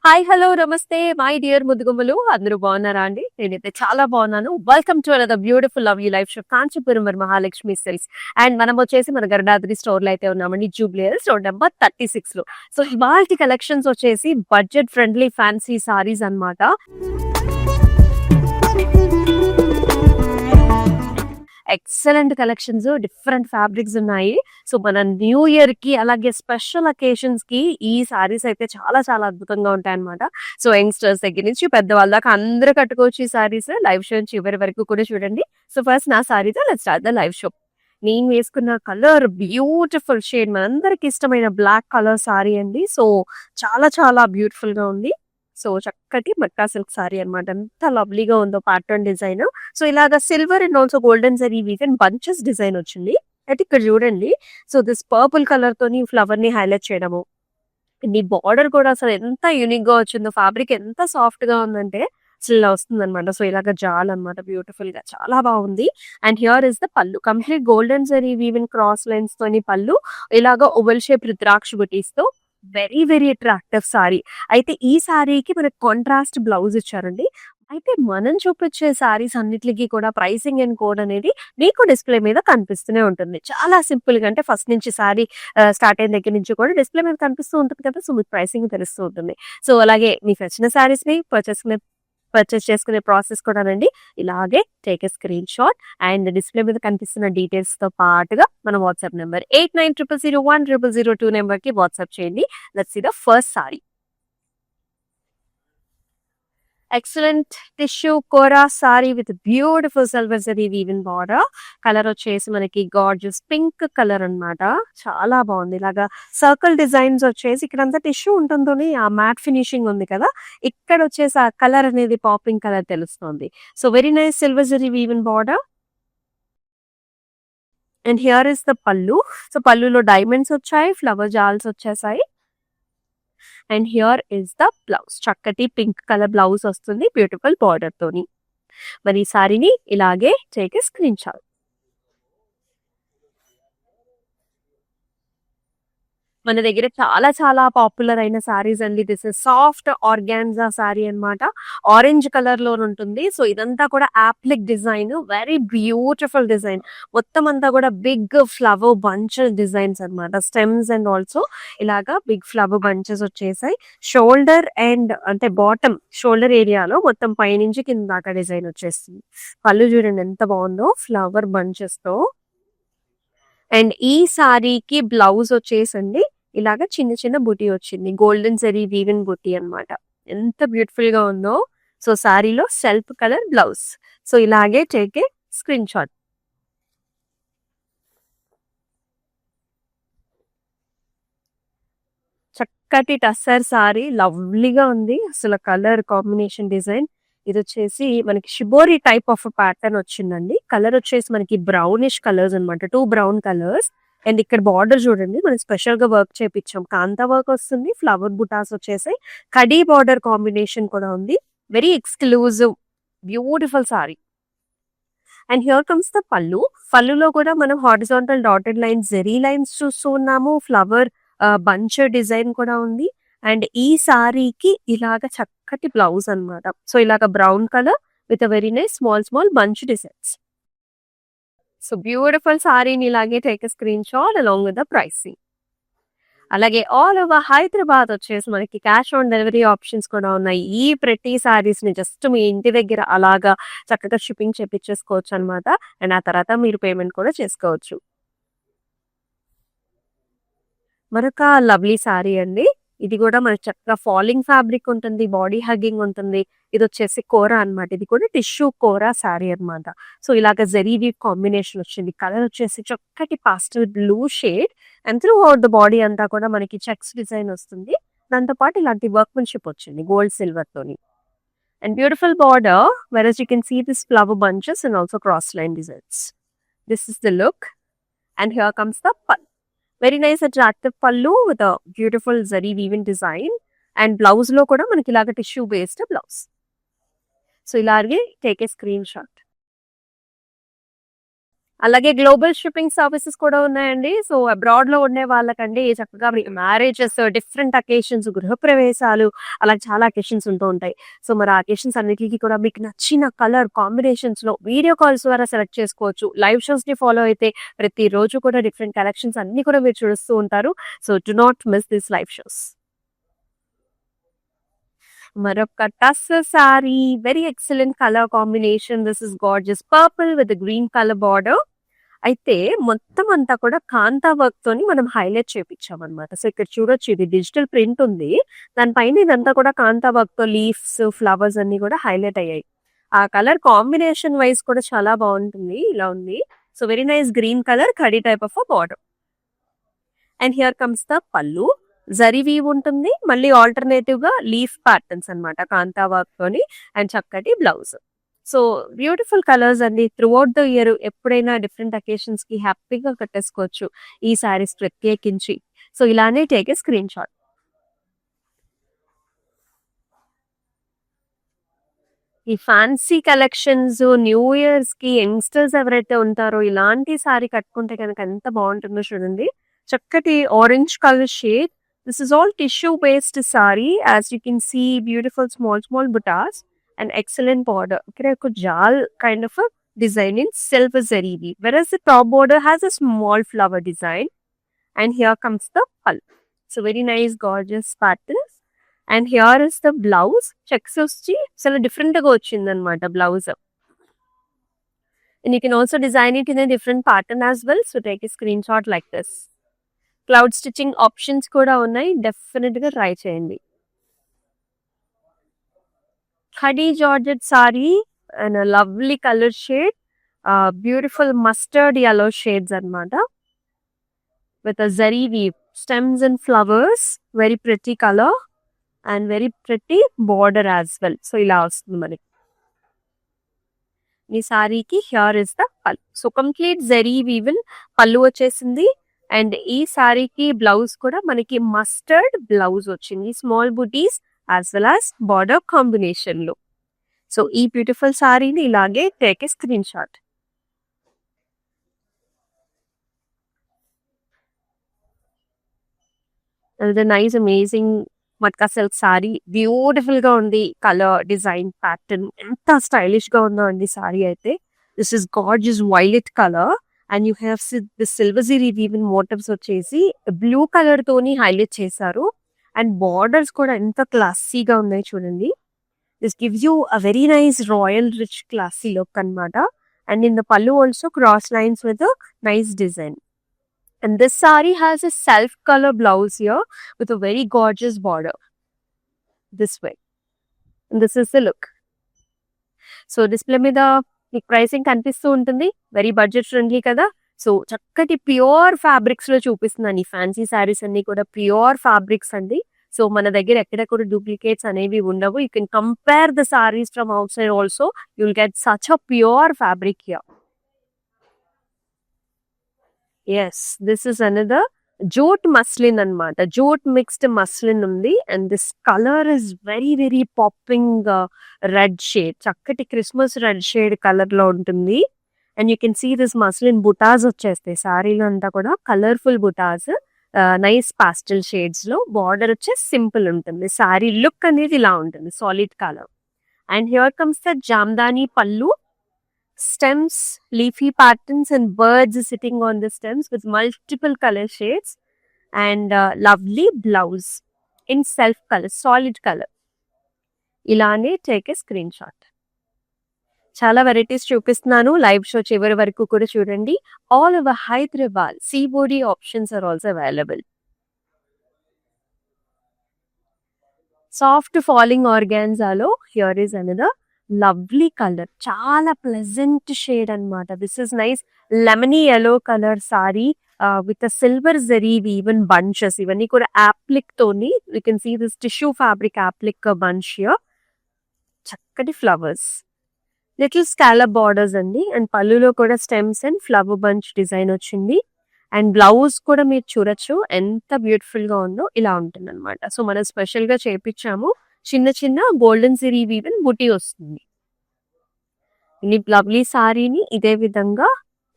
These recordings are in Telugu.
హాయ్ హలో నమస్తే మై డియర్ ముదుగుమ్మలు అందరూ బాగున్నారా అండి? నేనైతే చాలా బాగున్నాను. Welcome to another beautiful lovely life show Kanchipuram Mahalakshmi silks. And మనం వచ్చేసి మన గరుడాద్రి స్టోర్ లో అయితే ఉన్నామండి. జూబ్లీ హిల్స్ రోడ్ నెంబర్ 36 లో. సో ఇవాల్టి కలెక్షన్స్ వచ్చేసి బడ్జెట్ ఫ్రెండ్లీ ఫ్యాన్సీ సారీస్ అన్నమాట. ఎక్సలెంట్ కలెక్షన్స్, డిఫరెంట్ ఫ్యాబ్రిక్స్ ఉన్నాయి. సో మన న్యూ ఇయర్ కి అలాగే స్పెషల్ అకేషన్స్ కి ఈ సారీస్ అయితే చాలా చాలా అద్భుతంగా ఉంటాయి అనమాట. సో యంగ్స్టర్స్ దగ్గర నుంచి పెద్దవాళ్ళ దాకా అందరూ కట్టుకోవచ్చు ఈ సారీస్. లైవ్ షో చివరి వరకు కూడా చూడండి. సో ఫస్ట్ నా సారీతో let's start the live show. నేను వేసుకున్న కలర్ బ్యూటిఫుల్ షేడ్, మనందరికి ఇష్టమైన బ్లాక్ కలర్ సారీ అండి. సో చాలా చాలా బ్యూటిఫుల్ గా ఉంది. సో చక్కటి మక్కా సిల్క్ సారీ అన్నమాట. ఎంత లవ్లీగా ఉందో ప్యాటర్న్ డిజైన్. సో ఇలాగా silver and also golden zari woven bunches design వచ్చింది. అయితే ఇక్కడ చూడండి. సో దిస్ పర్పుల్ కలర్ తోని ఫ్లవర్ ని హైలైట్ చేయడము. ఈ బార్డర్ కూడా అసలు ఎంత యూనిక్ గా వచ్చిందో, ఫ్యాబ్రిక్ ఎంత సాఫ్ట్ గా ఉందంటే అసలు ఇలా వస్తుంది అనమాట. సో ఇలాగ జాల్ అనమాట, బ్యూటిఫుల్ గా చాలా బాగుంది. అండ్ హియర్ ఇస్ ద పళ్ళు, complete golden zari woven cross lines తోని పళ్ళు, ఇలాగా ఓవెల్ షేప్ రుద్రాక్ష బుటీస్ తో వెరీ వెరీ అట్రాక్టివ్ సారీ. అయితే ఈ సారీకి మనకి కాంట్రాస్ట్ బ్లౌజ్ ఇచ్చారండి. అయితే మనం చూపించే సారీస్ అన్నిటికి కూడా ప్రైసింగ్ అండ్ కోడ్ అనేది మీకు డిస్ప్లే మీద కనిపిస్తూనే ఉంటుంది. చాలా సింపుల్ గా, అంటే ఫస్ట్ నుంచి సారీ స్టార్ట్ అయిన దగ్గర నుంచి కూడా డిస్ప్లే మీద కనిపిస్తూ ఉంటుంది కదా. సో మీకు ప్రైసింగ్ తెలుస్తూ ఉంటుంది. సో అలాగే మీకు నచ్చిన సారీస్ ని పర్చేస్ చేసుకునే ప్రాసెస్ కూడానండి ఇలాగే take a screen shot and display మీద కనిపిస్తున్న డీటెయిల్స్ తో పాటుగా మన వాట్సాప్ నెంబర్ 8900010002 నెంబర్ కి వాట్సాప్ చేయండి. Let's see the first sari. Excellent tissue kora sari with beautiful silver zari woven border. Colour వచ్చేసి మనకి గార్జియస్ పింక్ కలర్ అన్నమాట. చాలా బాగుంది. ఇలాగా సర్కిల్ డిజైన్స్ వచ్చేసి ఇక్కడంతా టిష్యూ ఉంటుందని ఆ మ్యాట్ ఫినిషింగ్ ఉంది కదా. ఇక్కడ వచ్చేసి ఆ కలర్ అనేది పాపింగ్ కలర్ తెలుస్తుంది. So very nice silver zari woven border. And here is the pallu. So పళ్ళులో డైమండ్స్ వచ్చాయి, ఫ్లవర్ జాల్స్ వచ్చేసాయి. And here is the blouse, చక్కటి పింక్ కలర్ బ్లౌజ్ వస్తుంది బ్యూటిఫుల్ బార్డర్ తోని. మరి ఈ సారీని ఇలాగే టేక్ ఏ స్క్రీన్ షాట్. మన దగ్గర చాలా చాలా పాపులర్ అయిన సారీస్ అండి. This is soft organza sorry అన్నమాట. ఆరెంజ్ కలర్ లో ఉంటుంది. సో ఇదంతా కూడా appliqué design, very beautiful design. మొత్తం అంతా కూడా బిగ్ ఫ్లవర్ బంచ్ డిజైన్స్ అన్నమాట. స్టెమ్స్ అండ్ ఆల్సో ఇలాగా బిగ్ ఫ్లవర్ బంచెస్ వచ్చేసాయి. షోల్డర్ అండ్ అంటే బాటమ్ షోల్డర్ ఏరియాలో మొత్తం పైనుంచి కింద దాకా డిజైన్ వచ్చేస్తుంది. పళ్ళు చూడండి ఎంత బాగుందో ఫ్లవర్ బంచెస్ తో. అండ్ ఈ సారీకి బ్లౌజ్ వచ్చేసండి ఇలాగ చిన్న చిన్న బుటీ వచ్చింది. గోల్డెన్ జరీ వీవెన్ బుటీ అన్నమాట. ఎంత బ్యూటిఫుల్ గా ఉందో. సో సారీలో సెల్ఫ్ కలర్ బ్లౌజ్. సో ఇలాగే టేక్ ఏ స్క్రీన్ షాట్. చక్కటి టస్సర్ సారీ, లవ్లీగా ఉంది. అసలు కలర్ కాంబినేషన్ డిజైన్ ఇది వచ్చేసి మనకి షిబోరి టైప్ ఆఫ్ ప్యాటర్న్ వచ్చిందండి. కలర్ వచ్చేసి మనకి బ్రౌనిష్ కలర్స్ అన్నమాట, 2 బ్రౌన్ కలర్స్. అండ్ ఇక్కడ బార్డర్ చూడండి, మనం స్పెషల్ గా వర్క్ చేపించాం. కాంతా వర్క్ వస్తుంది, ఫ్లవర్ బుటాస్ వచ్చేసాయి, కడీ బార్డర్ కాంబినేషన్ కూడా ఉంది. Very exclusive beautiful sari. And here comes the pallu. పళ్ళులో కూడా మనం horizontal dotted lines, zari lines చూస్తూ ఉన్నాము. ఫ్లవర్ బంచ్ డిజైన్ కూడా ఉంది. అండ్ ఈ సారీకి ఇలాగ చక్కటి బ్లౌజ్ అన్నమాట. సో ఇలాగ brown colour with very nice small small bunch designs. So beautiful సారీని ఇలాగే take screen shot along with the pricing. అలాగే ఆల్ ఓవర్ హైదరాబాద్ వచ్చేసి మనకి క్యాష్ ఆన్ డెలివరీ ఆప్షన్స్ కూడా ఉన్నాయి. ఈ ప్రతి సారీస్ ని జస్ట్ మీ ఇంటి దగ్గర అలాగా చక్కగా షిప్పింగ్ చేపించేసుకోవచ్చు అనమాట. అండ్ ఆ తర్వాత మీరు పేమెంట్ కూడా చేసుకోవచ్చు. మరొక లవ్లీ సారీ అండి. ఇది కూడా మనకి చక్కగా ఫాలింగ్ ఫ్యాబ్రిక్ ఉంటుంది, బాడీ హగ్గింగ్ ఉంటుంది. ఇది వచ్చేసి కోరా అన్నమాట. ఇది కూడా టిష్యూ కోరా సారీ అన్నమాట. సో ఇలాగ జరీ వీవ్ కాంబినేషన్ వచ్చింది. కలర్ వచ్చేసి చక్కటి pastel blue shade. And throughout the body అంతా కూడా మనకి చెక్స్ డిజైన్ వస్తుంది. దాంతో పాటు ఇలాంటి వర్క్మెన్షిప్ వచ్చింది గోల్డ్ సిల్వర్ తోని. And beautiful border whereas you can see this flower bunches and also cross line designs. This is the look. And here comes the pallu. Very nice attractive pallu with a beautiful zari weaving design. And blouse లో కూడా మనకి ఇలాగ టిష్యూ బేస్డ్ బ్లౌజ్. సో ఇలాగే టేక్ ఏ స్క్రీన్ షాట్. అలాగే గ్లోబల్ షిప్పింగ్ సర్వీసెస్ కూడా ఉన్నాయండి. సో అబ్రాడ్‌లో ఉండే వాళ్ళకండి చక్కగా మీకు మ్యారేజెస్, డిఫరెంట్ అకేషన్స్, గృహప్రవేశాలు అలా చాలా అకేషన్స్ ఉంటూ ఉంటాయి. సో మరి ఆ అకేషన్స్ అన్నిటికి కూడా మీకు నచ్చిన కలర్ కాంబినేషన్స్‌లో వీడియో కాల్స్ ద్వారా సెలెక్ట్ చేసుకోవచ్చు. లైవ్ షోస్‌ని ఫాలో అయితే ప్రతిరోజు కూడా డిఫరెంట్ కలెక్షన్స్ అన్నీ కూడా మీరు చూస్తూ ఉంటారు. So do not miss this live shows. మరొక tussar sari, very excellent colour combination. This is gorgeous purple with green colour border. అయితే మొత్తం అంతా కూడా కాంతా వర్క్ తోని మనం హైలైట్ చేపించామన్నమాట. సో ఇక్కడ చూడొచ్చు, ఇది డిజిటల్ ప్రింట్ ఉంది. దానిపైన ఇదంతా కూడా కాంతా వర్క్ తో లీవ్స్, ఫ్లవర్స్ అన్ని కూడా హైలైట్ అయ్యాయి. ఆ కలర్ కాంబినేషన్ వైస్ కూడా చాలా బాగుంటుంది. ఇలా ఉంది. So very nice green colour, khadi type of border. And here comes the పల్లు. జరీ వీవ్ ఉంటుంది. మళ్ళీ ఆల్టర్నేటివ్ గా లీఫ్ ప్యాటర్న్స్ అన్నమాట కాంతా వర్క్ తోని. అండ్ చక్కటి బ్లౌజ్. సో బ్యూటిఫుల్ కలర్స్ అండి. త్రూ అవుట్ ద ఇయర్ ఎప్పుడైనా డిఫరెంట్ అకేషన్స్ కి హ్యాపీగా కట్టేసుకోవచ్చు ఈ సారీస్ ప్రత్యేకించి. సో ఇలానే టేక్ ఏ స్క్రీన్ షాట్. ఈ ఫ్యాన్సీ కలెక్షన్స్ న్యూ ఇయర్స్ కి యంగ్స్టర్స్ ఎవరైతే ఉంటారో ఇలాంటి సారీ కట్టుకుంటే కనుక ఎంత బాగుంటుందో చూడండి. చక్కటి orange colour shade. This is all tissue based sari. As you can see beautiful small small butas and excellent border. ఇక్కడ ఒక jaal kind of design in silver zari weave, whereas the top border has a small flower design. And here comes the pal. So very nice gorgeous patterns. And here is the blouse. Checks వచ్చి చాలా డిఫరెంట్ గా వచ్చింది అనమాట blouse. And you can also design it in a different pattern as well. So take a screenshot like this. Cloud stitching options కూడా ఉన్నాయి. డెఫినెట్ గా ట్రై చేయండి. Khadi georgette sari and lovely colour shade, beautiful mustard yellow shades అన్నమాట. With a zari weave, stems and flowers, very pretty colour and very pretty border as well. So ఇలా వస్తుంది మనకి ఈ సారీకి. Here is the pallu. So complete zari వీవిల్ పల్లు వచ్చేసింది. అండ్ ఈ సారీకి బ్లౌజ్ కూడా మనకి మస్టర్డ్ బ్లౌజ్ వచ్చింది. Small buties as well as border combination లో. సో ఈ బ్యూటిఫుల్ సారీని ఇలాగే take a screen shot. Nice amazing matka silk sari. Beautiful గా ఉంది. కలర్, డిజైన్, ప్యాటర్న్ ఎంత స్టైలిష్ గా ఉందో అండి సారీ అయితే. This is gorgeous violet colour and you have the silver zari weave motives వచ్చేసి బ్లూ కలర్ తోని హైలైట్ చేశారు. అండ్ బార్డర్స్ కూడా ఎంత క్లాసీగా ఉన్నాయి చూడండి. This gives you a very nice royal rich classy look అన్నమాట. అండ్ ఇన్ ద పల్లు also cross lines with nice design. And this saree has a self color blouse here with a very gorgeous border this way. And this is the look. So display మీద మీకు ప్రైసింగ్ కనిపిస్తూ ఉంటుంది. వెరీ బడ్జెట్ ఫ్రెండ్లీ కదా. సో చక్కటి ప్యూర్ ఫ్యాబ్రిక్స్ లో చూపిస్తున్నాను. ఈ ఫ్యాన్సీ శారీస్ అన్ని కూడా ప్యూర్ ఫ్యాబ్రిక్స్ అండి. సో మన దగ్గర ఎక్కడ కూడా డూప్లికేట్స్ అనేవి ఉండవు. You can compare the saris from out side also. You will get such a pure fabric here. Yes, this is another jute muslin అన్నమాట. Jute mixed muslin ఉంది. And this color is very very popping red shade. చక్కటి క్రిస్మస్ రెడ్ షేడ్ కలర్ లో ఉంటుంది. And you can see this muslin బుటాస్ వచ్చేస్తాయి సారీలో అంతా కూడా. కలర్ఫుల్ బుటాస్, నైస్ పాస్టల్ షేడ్స్ లో. బార్డర్ వచ్చేసి సింపుల్ ఉంటుంది. సారీ లుక్ అనేది ఇలా ఉంటుంది, solid colour. And here comes the Jamdani పల్లు. Stems, leafy patterns and birds sitting on the stems with multiple color shades. And lovely blouse in self color, solid color. Ilane take a screenshot. చాలా వెరైటీస్ చూపిస్తున్నాను. లైవ్ షో చివరి వరకు కూడా చూడండి. All over Hyderabad COD options are also available. Soft falling ఆర్గాన్జాలో here is another lovely colour. చాలా ప్లెజెంట్ షేడ్ అన్నమాట. This is nice lemony yellow colour sari with silver zari woven bunches. ఇవన్నీ కూడా యాప్లిక్ తోని. You can see this tissue fabric applique bunch here. చక్కటి ఫ్లవర్స్, లిటిల్ స్కాలప్ బార్డర్స్ అండి. అండ్ పళ్ళులో కూడా stems and flower bunch design వచ్చింది. అండ్ బ్లౌజ్ కూడా మీరు చూడొచ్చు ఎంత బ్యూటిఫుల్ గా ఉందో. ఇలా ఉంటుంది అనమాట. సో మనం స్పెషల్ గా చేపించాము. చిన్న చిన్న గోల్డెన్ జరీ వీవెన్ బుటీ వస్తుంది. ఈ లవ్లీ సారీని ఇదే విధంగా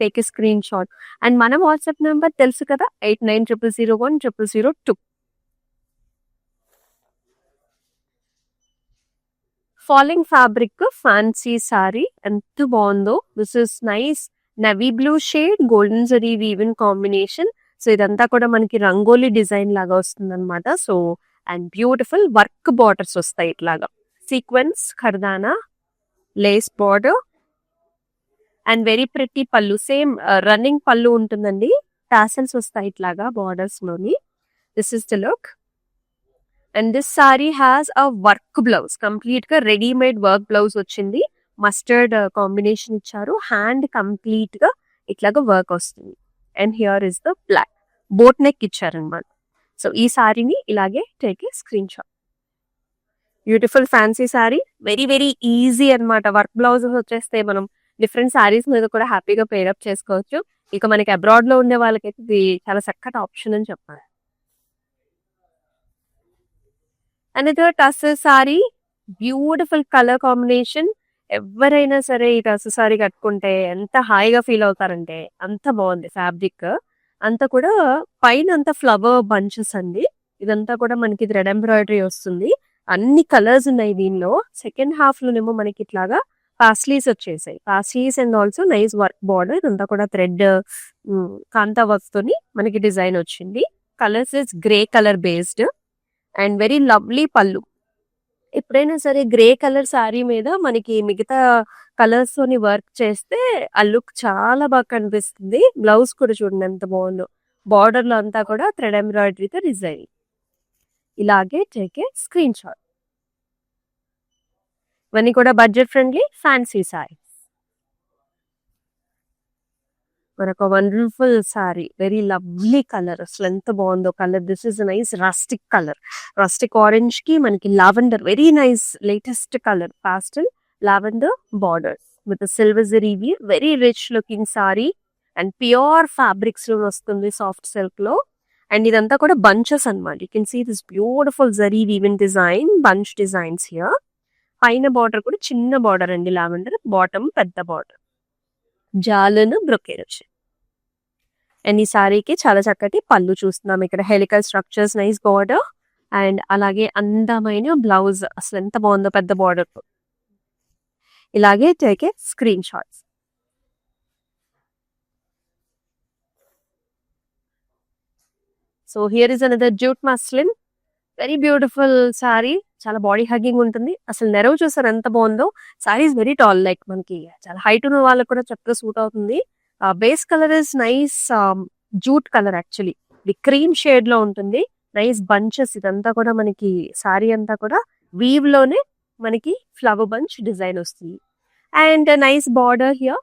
take a screen shot. And మన వాట్సాప్ నెంబర్ తెలుసు కదా, 8900010002. ఫాలింగ్ ఫ్యాబ్రిక్ ఫ్యాన్సీ సారీ ఎంత బాగుందో. This is nice navy blue shade, golden zari woven combination. So ఇదంతా కూడా మనకి రంగోలీ డిజైన్ లాగా వస్తుంది అనమాట. So and beautiful work borders వస్తాయి ఇట్లాగా, sequence, kardana, lace border and very pretty pallu. Same running pallu ఉంటుందండి, టాసల్స్ వస్తాయి ఇట్లాగా బార్డర్స్ లోని. This is the look. And this sorry has a work blouse, complete గా రెడీమేడ్ వర్క్ బ్లౌజ్ వచ్చింది. మస్టర్డ్ కాంబినేషన్ ఇచ్చారు. హ్యాండ్ కంప్లీట్ గా ఇట్లాగా వర్క్ వస్తుంది. And here is the black boat neck ఇచ్చారనమాట. సో ఈ సారీని ఇలాగే take a screen shot. Beautiful fancy sari, very very easy అన్నమాట. వర్క్ బ్లౌజెస్ వచ్చేస్తే మనం డిఫరెంట్ సారీస్ మీద కూడా హ్యాపీగా పేరప్ చేసుకోవచ్చు. ఇక మనకి అబ్రాడ్ లో ఉండే వాళ్ళకైతే ఇది చాలా చక్కటి ఆప్షన్ అని చెప్పాలి. Another tussar sorry, beautiful colour combination. ఎవరైనా సరే ఈ టస్సర్ సారీ కట్టుకుంటే ఎంత హాయిగా ఫీల్ అవుతారంటే అంత బాగుంది ఫ్యాబ్రిక్. అంతా కూడా పైన అంతా ఫ్లవర్ బంచెస్ అండి. ఇదంతా కూడా మనకి థ్రెడ్ ఎంబ్రాయిడరీ వస్తుంది. అన్ని కలర్స్ ఉన్నాయి దీనిలో. సెకండ్ హాఫ్ లోనేమో మనకి ఇట్లాగా పాస్లీస్ వచ్చేసాయి. Paisleys and also nice work border. ఇదంతా కూడా థ్రెడ్ కాంతా వర్క్ తోని మనకి డిజైన్ వచ్చింది. Colours is grey colour based and very lovely పళ్ళు. ఎప్పుడైనా సరే గ్రే కలర్ సారీ మీద మనకి మిగతా కలర్స్ తోని వర్క్ చేస్తే ఆ లుక్ చాలా బాగా కనిపిస్తుంది. బ్లౌజ్ కూడా చూడండి ఎంత బాగుందో. బార్డర్ లో అంతా కూడా థ్రెడ్ ఎంబ్రాయిడరీతో డిజైన్. ఇలాగే టేక్ ఏ స్క్రీన్ షాట్. ఇవన్నీ కూడా బడ్జెట్ ఫ్రెండ్లీ ఫ్యాన్సీ సారీ. మనకు wonderful sari, very lovely colour. అసలు ఎంత బాగుందో colour. This is nice rustic colour. Rustic orange కి మనకి lavender, very nice latest colour, pastel lavender borders with silver zari weave. Very rich looking sari and pure fabrics లో వస్తుంది, సాఫ్ట్ సిల్క్ లో. అండ్ ఇదంతా కూడా బంచెస్ అన్నమాట. You can see this beautiful zari woven design, bunch designs here. పైన బార్డర్ కూడా చిన్న బార్డర్ అండి లావెండర్, బాటమ్ పెద్ద బార్డర్, జాలను బ్రొకేడ్ వచ్చి. అండ్ ఈ సారీకి చాలా చక్కటి పళ్ళు చూస్తున్నాం ఇక్కడ. Helical structures, nice border and అలాగే అందమైన బ్లౌజ్. అసలు ఎంత బాగుందో పెద్ద బార్డర్. ఇలాగే take a screenshots. So here is another jute muslin, very beautiful sari. చాలా బాడీ హగ్గింగ్ ఉంటుంది. అసలు నెరవు చూసారు ఎంత బాగుందో. Sari is very tall, like మనకి చాలా హైట్ ఉన్న వాళ్ళకి కూడా చక్కగా సూట్ అవుతుంది. Base colour is nice jute colour. Actually ఇది క్రీమ్ షేడ్ లో ఉంటుంది. Nice bunches. ఇదంతా కూడా మనకి సారీ అంతా కూడా వీవ్ లోనే మనకి ఫ్లవర్ బంచ్ డిజైన్ వస్తుంది. And nice border here,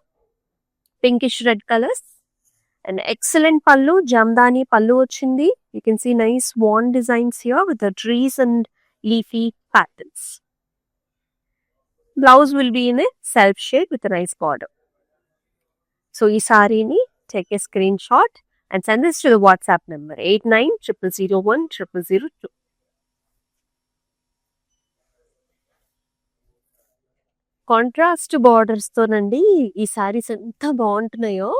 pinkish red colours and excellent pallu, jamdani pallu వచ్చింది. You can see nice vine designs here with the trees and leafy patterns. Blouse will be in a self shade with a nice border. So ee saree ni take a screenshot and send this to the WhatsApp number 8900010002. Contrast borders తోనండి ఈ సారీస్ ఎంత బాగుంటున్నాయో.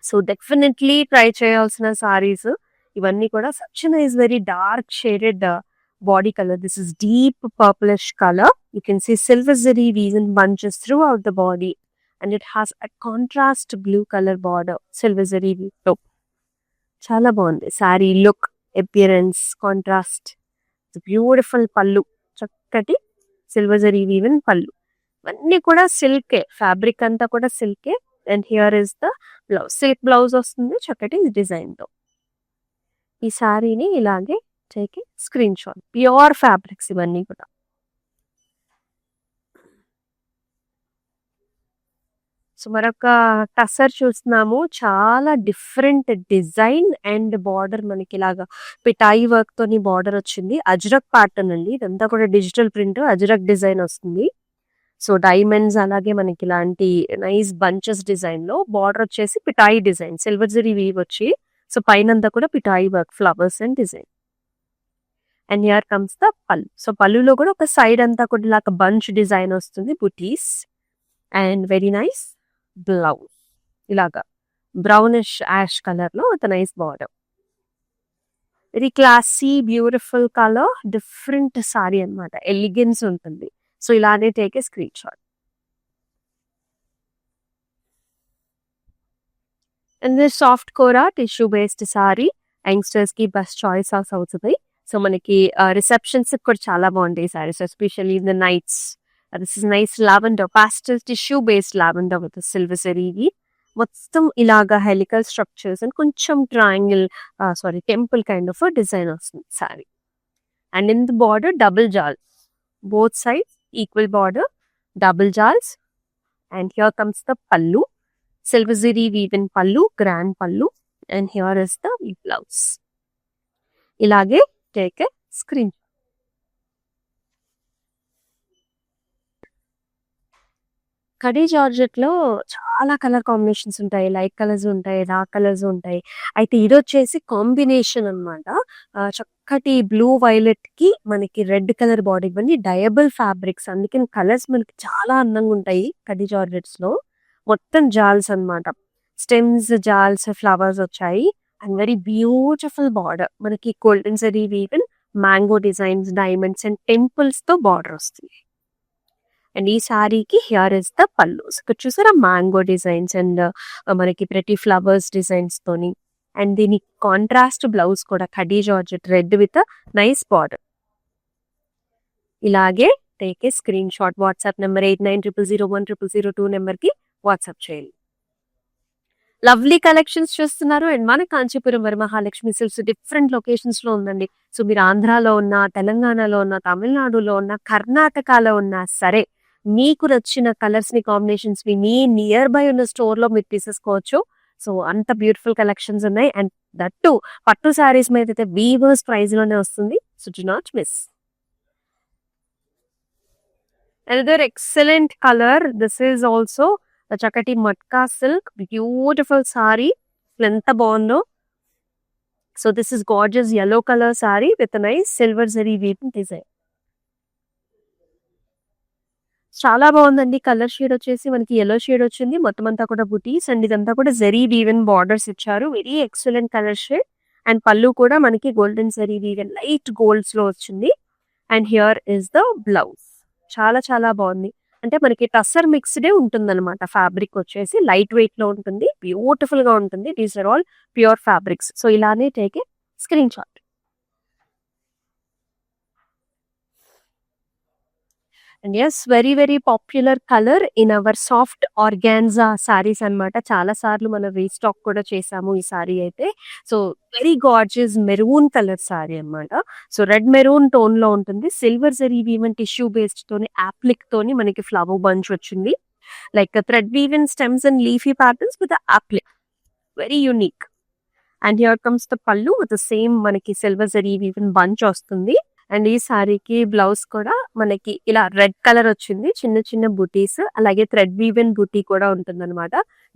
సో డెఫినెట్లీ ట్రై చేయాల్సిన సారీస్ ఇవన్నీ కూడా. Such nice very dark shaded body color. This is deep purplish color. You can see silver zari weaving bunches throughout the body and it has a contrast blue color border, silver zari weave. Chala bagundi saree look, appearance, contrast. It's a beautiful pallu, chakkati silver zari weaving pallu. Vanni kuda silk, fabric anta kuda silk. And here is the blouse, silk blouse vastundi chakkati design tho. Ee saree ni ilage take a screenshot. Pure fabrics ఇవన్నీ కూడా. సో మరొక టసర్ చూస్తున్నాము. చాలా డిఫరెంట్ డిజైన్ అండ్ బార్డర్ మనకి ఇలాగా పిటాయి వర్క్ తోని బార్డర్ వచ్చింది. అజ్రక్ ప్యాటర్న్ అండి. ఇదంతా కూడా డిజిటల్ ప్రింట్, అజ్రక్ డిజైన్ వస్తుంది. సో డైమండ్స్ అలాగే మనకి ఇలాంటి నైస్ బంచెస్ డిజైన్ లో బార్డర్ వచ్చేసి pitai design, silver zari weave వచ్చి. సో పైనంతా కూడా pitai work, flowers and design. And here comes the pallu. So పళ్ళులో కూడా ఒక సైడ్ అంతా కూడా ఇలాగ బంచ్ డిజైన్ వస్తుంది, buties. And very nice blouse. ఇలాగా బ్రౌనిష్ యాష్ కలర్ లో with nice border. Very classy beautiful colour, different sari అన్నమాట, ఎలిగెన్స్ ఉంటుంది. సో ఇలానే take a screen shot. And this soft kora tissue based sari youngsters కి బెస్ట్ చాయిస్ అవుతుంది. సో మనకి రిసెప్షన్స్ కూడా చాలా బాగుంటాయి saris, especially in the nights. This is nice lavender, pastel tissue based lavender with silver జరీవి. మొత్తం ఇలాగా హెలికల్ స్ట్రక్చర్స్ అండ్ కొంచెం triangle temple kind of design వస్తుంది sari. And in the border double jaals, both sides equal border, double jaals. And here comes the pallu, silver zari weave in pallu, grand pallu, and here is the blouse. ఇలాగే take a screen. Khadi georgette లో చాలా కలర్ కాంబినేషన్స్ ఉంటాయి, లైట్ కలర్స్ ఉంటాయి, డార్క్ కలర్స్ ఉంటాయి. అయితే ఇది వచ్చేసి కాంబినేషన్ అన్నమాట. చక్కటి బ్లూ వైలెట్ కి మనకి రెడ్ కలర్ బాడీ, ఇవన్నీ డయబుల్ ఫ్యాబ్రిక్స్, అందుకని కలర్స్ మనకి చాలా అందంగా ఉంటాయి కడీ జార్జెట్స్ లో. మొత్తం జాల్స్ అన్నమాట, స్టెమ్స్ జాల్స్ ఫ్లవర్స్ వచ్చాయి. అండ్ వెరీ బ్యూటిఫుల్ బార్డర్, మనకి golden zari weave, mango designs, diamonds and temples తో బార్డర్ వస్తుంది. అండ్ ఈ సారీకి హియర్ ఇస్ ద పల్లూస్, ఇక్కడ చూసారా మ్యాంగో డిజైన్స్ అండ్ మనకి ప్రతి ఫ్లవర్స్ డిజైన్స్ తోని. అండ్ దీని కాంట్రాస్ట్ బ్లౌజ్ కూడా కడీ georgette red with nice border. ఇలాగే take a screen shot. WhatsApp number 8900010002 number కి వాట్సాప్ చేయండి. లవ్లీ కలెక్షన్స్ చూస్తున్నారు. అండ్ మన Kanchipuram Varamahalakshmi silks different locations లో ఉందండి. సో మీరు ఆంధ్రాలో ఉన్నా, తెలంగాణలో ఉన్నా, తమిళనాడులో ఉన్నా, కర్ణాటకలో ఉన్నా సరే, మీకు నచ్చిన కలర్స్ ని కాంబినేషన్స్ ని మీ నియర్ బై ఉన్న స్టోర్ లో మీరు తీసేసుకోవచ్చు. సో అంత బ్యూటిఫుల్ కలెక్షన్స్ ఉన్నాయి. అండ్ దట్టు పట్టు శారీస్ మీద అయితే వీవర్స్ ప్రైస్ లోనే వస్తుంది. So do not miss. Another excellent color. This is also the chakati matka silk, beautiful saree. ఎంత బాగుందో. So this is gorgeous yellow color saree with a nice silver zari weaving design. చాలా బాగుందండి. కలర్ షేడ్ వచ్చేసి మనకి yellow షేడ్ వచ్చింది, మొత్తం అంతా కూడా బుటీస్ అండ్ ఇదంతా కూడా జరీ వీవెన్ బార్డర్స్ ఇచ్చారు. Very excellent colour shade. And పళ్ళు కూడా మనకి golden zari woven light golds లో వచ్చింది. And here is the blouse. చాలా చాలా బాగుంది. అంటే మనకి టస్సర్ మిక్స్డే ఉంటుంది అనమాట. ఫ్యాబ్రిక్ వచ్చేసి లైట్ వెయిట్ లో ఉంటుంది, బ్యూటిఫుల్ గా ఉంటుంది. These are all pure fabrics. So ఇలానే take a screen shot. And yes, very very popular colour in our soft organza saris అన్నమాట. చాలా సార్లు మనం రీస్టాక్ కూడా చేసాము ఈ సారీ అయితే. So very gorgeous maroon colour sorry అన్నమాట. సో రెడ్ మెరూన్ టోన్ లో ఉంటుంది. Silver zari woven tissue based తోని యాప్లిక్ తోని మనకి ఫ్లవర్ బంచ్ వచ్చింది. Like thread woven stems and leafy patterns with appliqué, very unique. And here comes the పళ్ళు విత్ సేమ్ మనకి సిల్వర్ జరీ వీవెన్ బంచ్ వస్తుంది. అండ్ ఈ సారీకి బ్లౌజ్ కూడా మనకి ఇలా రెడ్ కలర్ వచ్చింది, చిన్న చిన్న బుటీస్, అలాగే థ్రెడ్ వీవెన్ బుటీ కూడా ఉంటుంది అనమాట.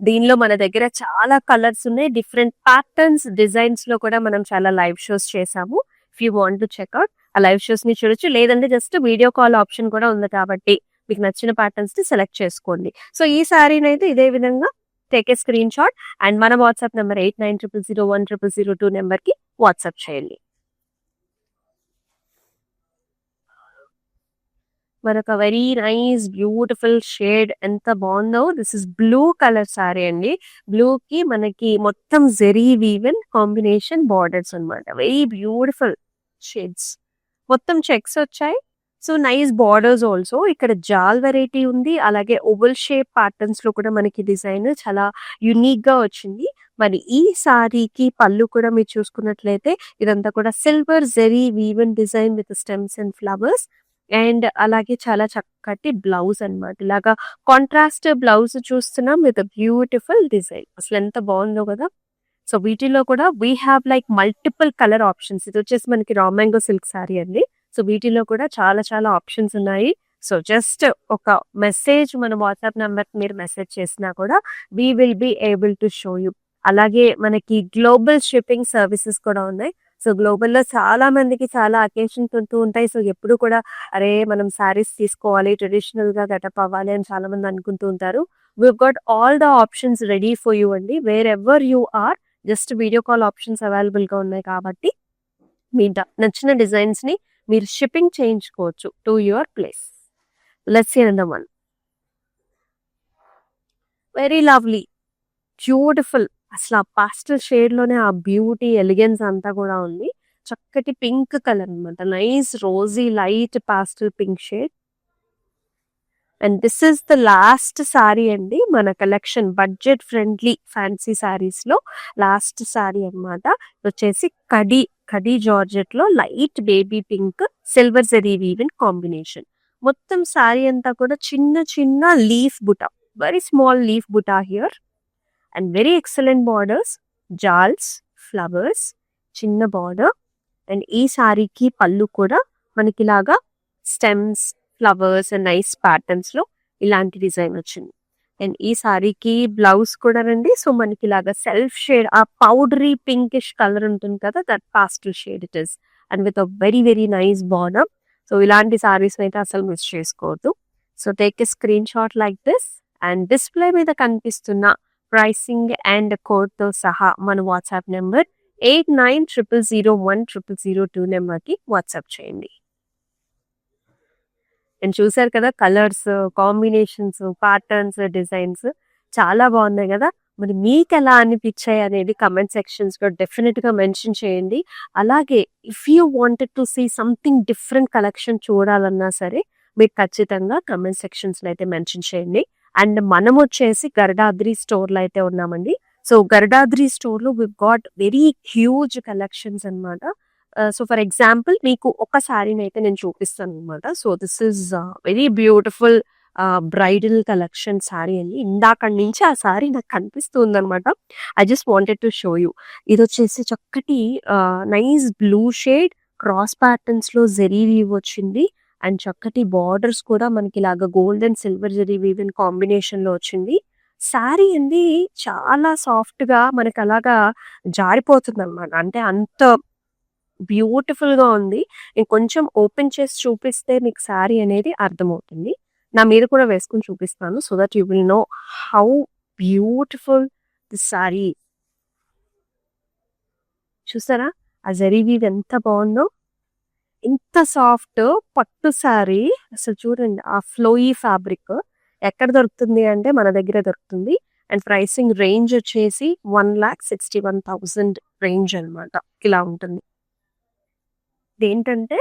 దీనిలో మన దగ్గర చాలా కలర్స్ ఉన్నాయి, డిఫరెంట్ ప్యాటర్న్స్, డిజైన్స్ లో కూడా మనం చాలా లైవ్ షోస్ చేసాము. If you want to check out ఆ లైవ్ షోస్ ని చూడొచ్చు, లేదంటే జస్ట్ వీడియో కాల్ ఆప్షన్ కూడా ఉంది కాబట్టి మీకు నచ్చిన ప్యాటర్న్స్ ని సెలెక్ట్ చేసుకోండి. సో ఈ సారీని అయితే ఇదే విధంగా take a screen shot and మన వాట్సాప్ నెంబర్ 8900010002 నెంబర్ కి వాట్సాప్ చేయండి. మరొక వెరీ నైస్ బ్యూటిఫుల్ షేడ్, ఎంత బాగుందో. This is blue colour sari అండి. బ్లూ కి మనకి మొత్తం జెరీ వీవెన్ కాంబినేషన్ బార్డర్స్ అన్నమాట. వెరీ బ్యూటిఫుల్ షేడ్స్, మొత్తం చెక్స్ వచ్చాయి. So nice borders also. ఇక్కడ జాల్ వెరైటీ ఉంది, అలాగే ఓవల్ షేప్ ప్యాటర్న్స్ లో కూడా మనకి డిజైన్ చాలా యునిక్ గా వచ్చింది. మరి ఈ సారీకి పళ్ళు కూడా మీరు చూసుకున్నట్లయితే ఇదంతా కూడా silver zari woven design with stems and flowers. And అలాగే చాలా చక్కటి బ్లౌజ్ అన్నమాట. ఇలాగా కాంట్రాస్ట్ బ్లౌజ్ చూస్తున్నాం విత్ బ్యూటిఫుల్ డిజైన్. అసలు ఎంత బాగుందో కదా. సో వీటిలో కూడా we have like multiple colour options. ఇది వచ్చేసి మనకి రా మ్యాంగో సిల్క్ సారీ అండి. సో వీటిలో కూడా చాలా చాలా ఆప్షన్స్ ఉన్నాయి. సో జస్ట్ ఒక మెసేజ్ మన వాట్సాప్ నెంబర్ మీరు మెసేజ్ చేసినా కూడా we will be able to show you. అలాగే మనకి గ్లోబల్ షిప్పింగ్ సర్వీసెస్ కూడా ఉన్నాయి. సో గ్లోబల్ లో చాలా మందికి చాలా అకేషన్స్ ఉంటూ ఉంటాయి. సో ఎప్పుడు కూడా అరే మనం శారీస్ తీసుకోవాలి, ట్రెడిషనల్ గా గెటప్ అవ్వాలి అని చాలా మంది అనుకుంటూ ఉంటారు. we've got all the options ready for you అండి. Wherever you are, just video call options అవైలబుల్‌గా ఉన్నాయి కాబట్టి మీ నచ్చిన డిజైన్స్‌ని మీరు షిప్పింగ్ చేయించుకోవచ్చు to your place. Let's see another one. Very lovely, beautiful. అసలు ఆ పాస్టల్ షేడ్‌లోనే ఆ బ్యూటీ, ఎలిగెన్స్ అంతా కూడా ఉంది. చక్కటి పింక్ కలర్ అన్నమాట. Nice rosy light pastel pink shade. And this is the last sari అండి మన కలెక్షన్. బడ్జెట్ ఫ్రెండ్లీ ఫ్యాన్సీ సారీస్‌లో లాస్ట్ సారీ అన్నమాట. వచ్చేసి కడీ జార్జెట్ లో light baby pink silver zari weaving combination. మొత్తం సారీ అంతా కూడా చిన్న చిన్న leaf buta, very small leaf buta here and very excellent borders, జాల్స్, ఫ్లవర్స్, చిన్న బార్డర్. అండ్ ఈ సారీకి పళ్ళు కూడా మనకి ఇలాగా stems, flowers and nice patterns లో ఇలాంటి డిజైన్ వచ్చింది. అండ్ ఈ సారీకి బ్లౌజ్ కూడా రండి. సో మనకి ఇలాగా సెల్ఫ్ షేడ్, ఆ పౌడరీ పింకిష్ కలర్ ఉంటుంది కదా, that pastel shade it is and with a very very nice border. So ఇలాంటి సారీస్ అయితే అసలు మిస్ చేసుకోవద్దు. So take a screen shot like this and display మీద కనిపిస్తున్న ప్రైసింగ్ అండ్ కోడ్ తో సహా మన వాట్సాప్ నెంబర్ 8900010002 నెంబర్కి వాట్సాప్ చేయండి. అండ్ చూసారు కదా, కలర్స్, కాంబినేషన్స్, ప్యాటర్న్స్, డిజైన్స్ చాలా బాగున్నాయి కదా. మరి మీకు ఎలా అనిపించాయి అనేది కమెంట్ సెక్షన్స్ లో డెఫినెట్ గా మెన్షన్ చేయండి. అలాగే if you wanted to see something different collection చూడాలన్నా సరే మీరు ఖచ్చితంగా కమెంట్ సెక్షన్స్ లో అయితే మెన్షన్ చేయండి. అండ్ మనం వచ్చేసి గరుడాద్రి స్టోర్ లో అయితే ఉన్నామండి. సో గరుడాద్రి స్టోర్ లో we've got very huge collections అన్నమాట. సో ఫర్ ఎగ్జాంపుల్ మీకు ఒక శారీని అయితే నేను చూపిస్తాను అనమాట. So this is very beautiful bridal collection sari అండి. ఇందాక నుంచి ఆ శారీ నాకు కనిపిస్తుంది అనమాట. I just wanted to show you. ఇది వచ్చేసి చక్కటి nice blue shade cross patterns లో జెరీ వీవ్ వచ్చింది. అండ్ చక్కటి బార్డర్స్ కూడా మనకి ఇలాగా gold and silver zari weave in combination లో వచ్చింది. శారీ అండి చాలా సాఫ్ట్ గా మనకి అలాగా జారిపోతుంది అనమాట. అంటే అంత బ్యూటిఫుల్ గా ఉంది. నేను కొంచెం ఓపెన్ చేసి చూపిస్తే మీకు శారీ అనేది అర్థమవుతుంది. నా మీద కూడా వేసుకుని చూపిస్తాను so that you will know how beautiful this sari. చూసారా ఆ జరీ వీవ్ ఎంత బాగుందో, ఇంత సాఫ్ట్ పట్టు శారీ. అసలు చూడండి ఆ ఫ్లోయీ ఫ్యాబ్రిక్ ఎక్కడ దొరుకుతుంది అంటే మన దగ్గర దొరుకుతుంది. అండ్ ప్రైసింగ్ రేంజ్ వచ్చేసి 1,61,000 రేంజ్ అనమాట. ఇలా ఉంటుంది. ఏంటంటే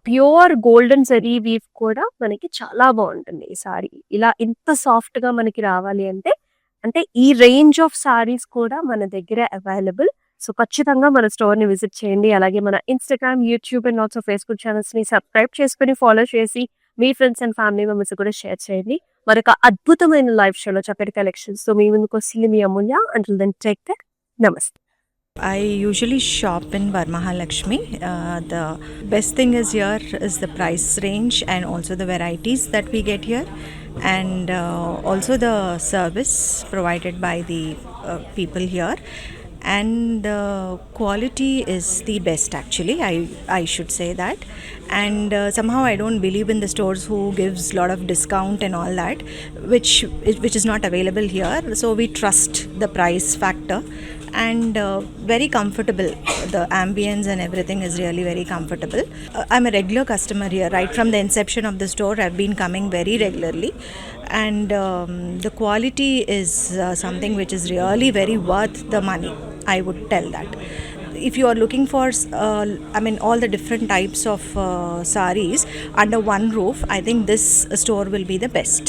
ప్యూర్ గోల్డెన్ జరీ వీవ్ కూడా మనకి చాలా బాగుంటుంది ఈ సారీ. ఇలా ఇంత సాఫ్ట్ గా మనకి రావాలి అంటే ఈ రేంజ్ ఆఫ్ సారీస్ కూడా మన దగ్గర అవైలబుల్. సో ఖచ్చితంగా మన స్టోర్ ని విజిట్ చేయండి. అలాగే మన Instagram, YouTube and also Facebook channels ని సబ్స్క్రైబ్ చేసుకుని ఫాలో చేసి మీ ఫ్రెండ్స్ అండ్ ఫ్యామిలీ మెంబర్స్ కూడా షేర్ చేయండి. మరొక అద్భుతమైన లైవ్ షోలో చక్కటి కలెక్షన్స్ తో మీ ముందుకు వస్తుంది మీ Amulya. Until then take care. నమస్తే. I usually shop in Varmahalakshmi. The best thing is here is the price range and also the varieties that we get here, and also the service provided by the people here, and the quality is the best actually. I should say that. And somehow I don't believe in the stores who gives lot of discount and all that, which is not available here. So we trust the price factor. And very comfortable. The ambience and everything is really very comfortable. I'm a regular customer here right from the inception of the store. I've been coming very regularly, and the quality is something which is really very worth the money, I would tell that. If you are looking for all the different types of sarees under one roof, I think this store will be the best.